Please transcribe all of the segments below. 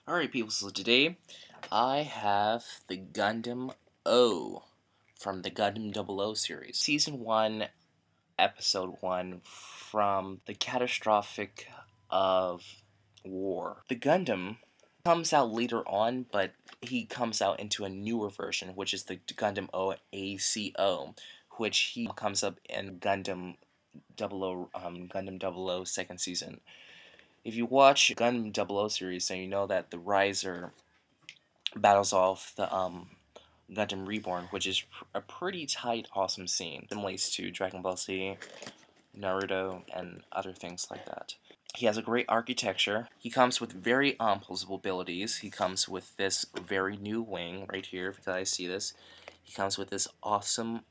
Alright people, so today I have the Gundam O from the Gundam O series. Season 1, Episode 1 from the Catastrophic of War. The Gundam comes out later on, but he comes out into a newer version, which is the Gundam O ACO, which he comes up in Gundam Gundam 00 second season. If you watch Gundam 00 series, then you know that the Riser battles off the Gundam Reborn, which is a pretty tight, awesome scene. Similates to Dragon Ball Z, Naruto, and other things like that. He has a great architecture. He comes with very posable abilities. He comes with this very new wing right here, if you guys see this. He comes with this awesome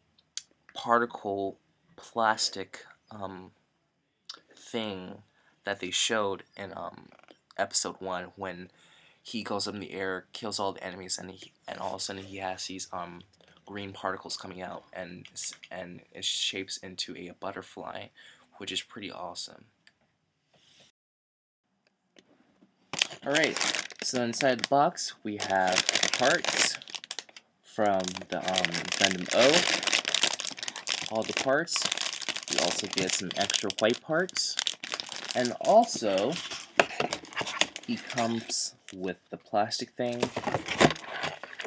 particle plastic thing that they showed in episode 1 when he goes up in the air, kills all the enemies, and all of a sudden he has these green particles coming out, and it shapes into a butterfly, which is pretty awesome. Alright, so inside the box we have the parts from the Gundam O, all the parts. We also get some extra white parts, and also he comes with the plastic thing,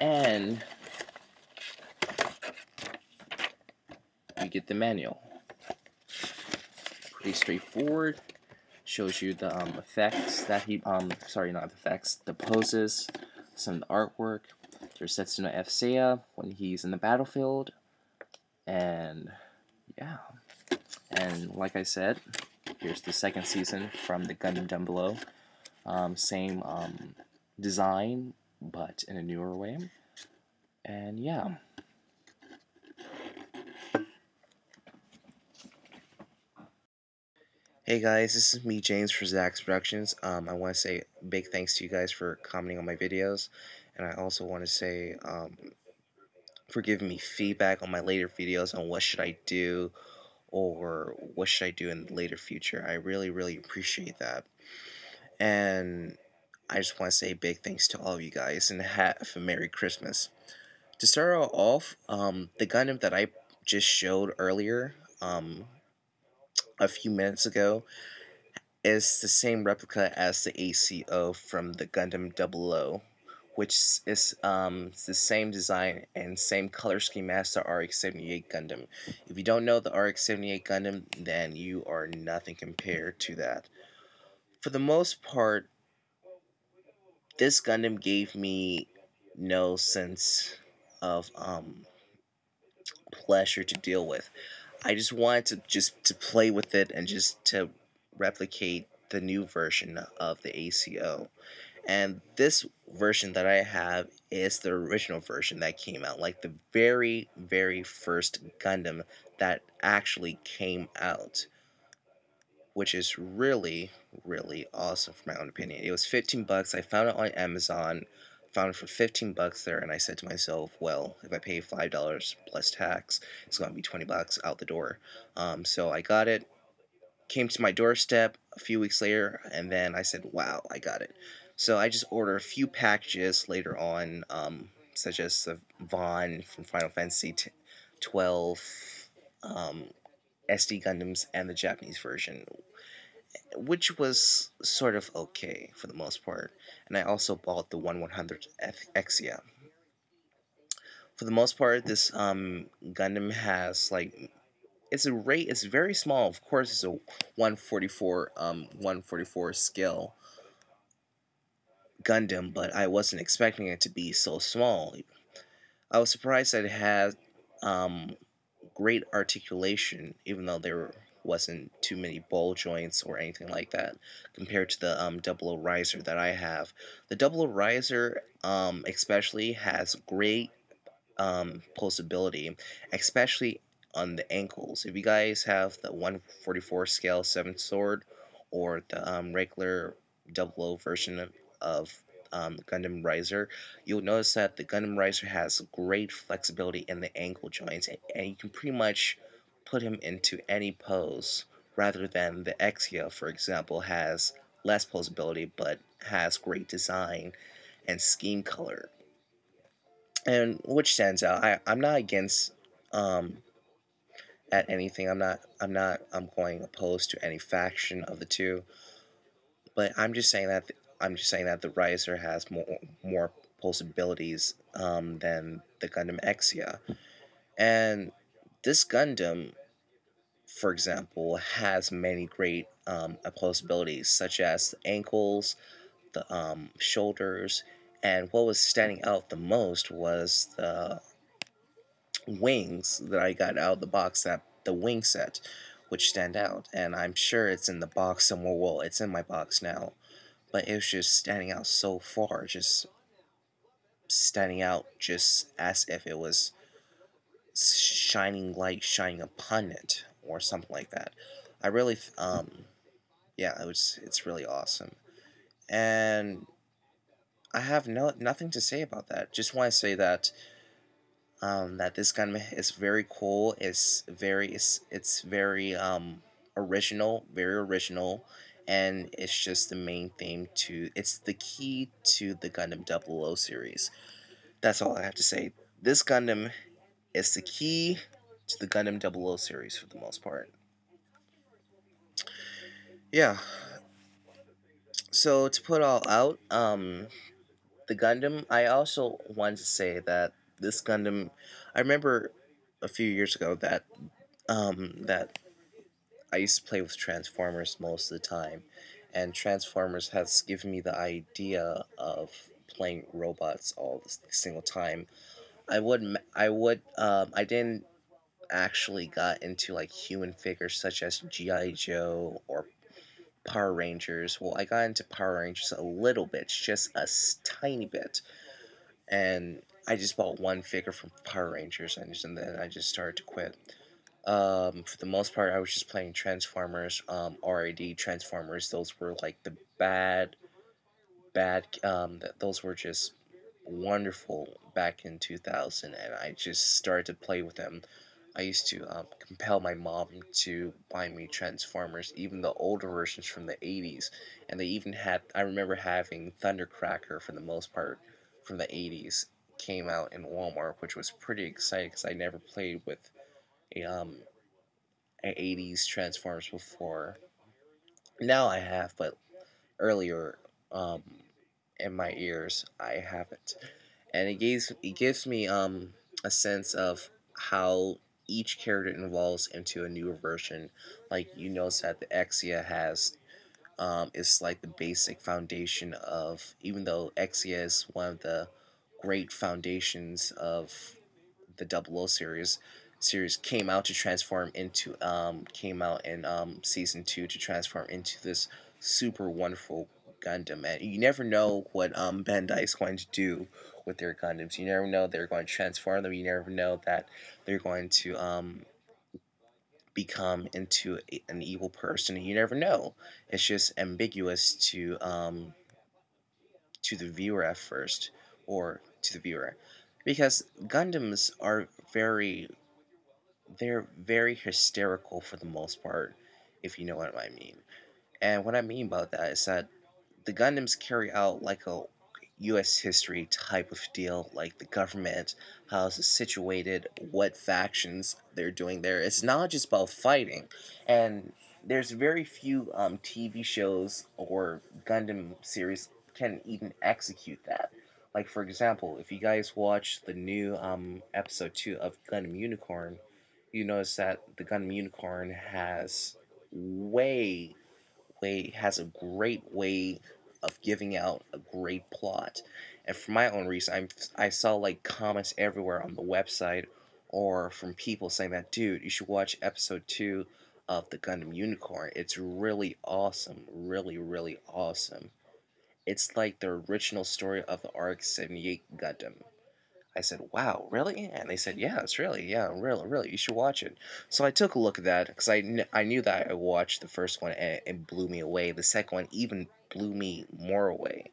and we get the manual. Pretty straightforward. Shows you the effects that he sorry, not effects, the poses, some of the artwork. There's Setsuna F. Seiya when he's in the battlefield, and yeah. And like I said, here's the second season from the Gundam Below. Same design, but in a newer way. And yeah. Hey guys, this is me, James, for Zach's Productions. I want to say a big thanks to you guys for commenting on my videos, and I also want to say for giving me feedback on my later videos on what should I do or what should I do in the later future. I really appreciate that, and I just want to say big thanks to all of you guys, and have a Merry Christmas. To start off, the Gundam that I just showed earlier, a few minutes ago, is the same replica as the ACO from the Gundam 00, which is the same design and same color scheme as the RX-78 Gundam. If you don't know the RX-78 Gundam, then you are nothing compared to that. For the most part, this Gundam gave me no sense of pleasure to deal with. I just wanted to play with it and just to replicate the new version of the ACO. And this version that I have is the original version that came out, like the very first Gundam that actually came out, which is really awesome for my own opinion. It was 15 bucks. I found it on Amazon, found it for 15 bucks there, and I said to myself, well, if I pay $5 plus tax, it's going to be 20 bucks out the door. So I got it, came to my doorstep a few weeks later, and then I said, wow, I got it. So I just ordered a few packages later on, such as the Vaughn from Final Fantasy 12, SD Gundams, and the Japanese version, which was sort of okay for the most part. And I also bought the 1/100 Exia. For the most part, this Gundam has like, it's very small. Of course, it's a 144 scale Gundam, but I wasn't expecting it to be so small. I was surprised that it had great articulation, even though there wasn't too many ball joints or anything like that, compared to the 00 Riser that I have. The 00 Riser especially has great pulsability, especially on the ankles. If you guys have the 144 scale 7 sword or the regular 00 version of Gundam Riser, you'll notice that the Gundam Riser has great flexibility in the ankle joints, and you can pretty much put him into any pose, rather than the Exia, for example, has less posability, but has great design and scheme color, and which stands out. I'm not against um at anything. I'm going opposed to any faction of the two, but I'm just saying that the Riser has more possibilities than the Gundam Exia. And this Gundam, for example, has many great possibilities, such as the ankles, the shoulders, and what was standing out the most was the wings that I got out of the box, that the wing set, which stand out. And I'm sure it's in the box somewhere. Well, it's in my box now, but it was just standing out so far, just standing out, just as if it was shining light shining upon it or something like that. I really, yeah, it's really awesome, and I have nothing to say about that. Just want to say that that this gun is very cool. It's very original, very original, and it's just the main theme to. It's the key to the Gundam 00 series. That's all I have to say. This Gundam is the key to the Gundam 00 series for the most part. Yeah. So to put all out, the Gundam. I also wanted to say that this Gundam. I remember a few years ago that I used to play with Transformers most of the time, and Transformers has given me the idea of playing robots all the single time. I didn't actually got into like human figures such as GI Joe or Power Rangers. Well, I got into Power Rangers a little bit, just a tiny bit, and I just bought one figure from Power Rangers, and then I just started to quit. For the most part, I was just playing Transformers, RID Transformers. Those were like the bad. Those were just wonderful back in 2000, and I just started to play with them. I used to compel my mom to buy me Transformers, even the older versions from the 80s. And they even had, I remember having Thundercracker for the most part from the 80s came out in Walmart, which was pretty exciting because I never played with a, um, a 80s Transformers before. Now I have, but earlier um, in my ears, I haven't. And it gives me a sense of how each character evolves into a newer version. Like you notice that the Exia has is like the basic foundation of, even though Exia is one of the great foundations of the Double O series came out to transform into came out in season 2 to transform into this super wonderful Gundam. And you never know what Bandai is going to do with their Gundams. You never know they're going to transform them. You never know that they're going to become into an evil person. You never know. It's just ambiguous to the viewer at first, or to the viewer, because Gundams are they're very hysterical for the most part, if you know what I mean. And what I mean about that is that the Gundams carry out like a U.S. history type of deal, like the government, how it's situated, what factions they're doing there. It's not just about fighting, and there's very few TV shows or Gundam series can even execute that. Like for example, if you guys watch the new episode 2 of Gundam Unicorn, you notice that the Gundam Unicorn has way has a great way of giving out a great plot. And for my own reason, I saw like comments everywhere on the website or from people saying that, dude, you should watch episode 2 of the Gundam Unicorn. It's really awesome, really, really awesome. It's like the original story of the Arc 78 Gundam. I said, "Wow, really?" And they said, "Yeah, it's really, yeah, really, really. You should watch it." So I took a look at that because I knew that I watched the first one and it blew me away. The second one even blew me more away.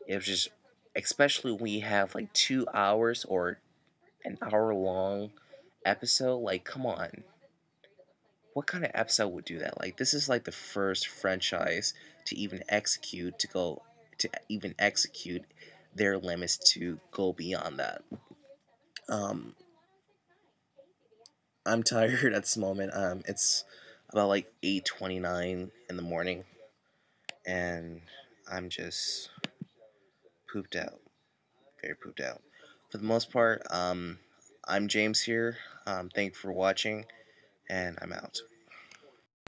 It was just, especially when you have like 2 hours or an hour long episode. Like, come on, what kind of episode would do that? Like, this is like the first franchise to even execute their limits to go beyond that. Um, I'm tired at this moment. It's about like 8:29 in the morning, and I'm just pooped out, very pooped out. For the most part, I'm James here. Thank you for watching, and I'm out.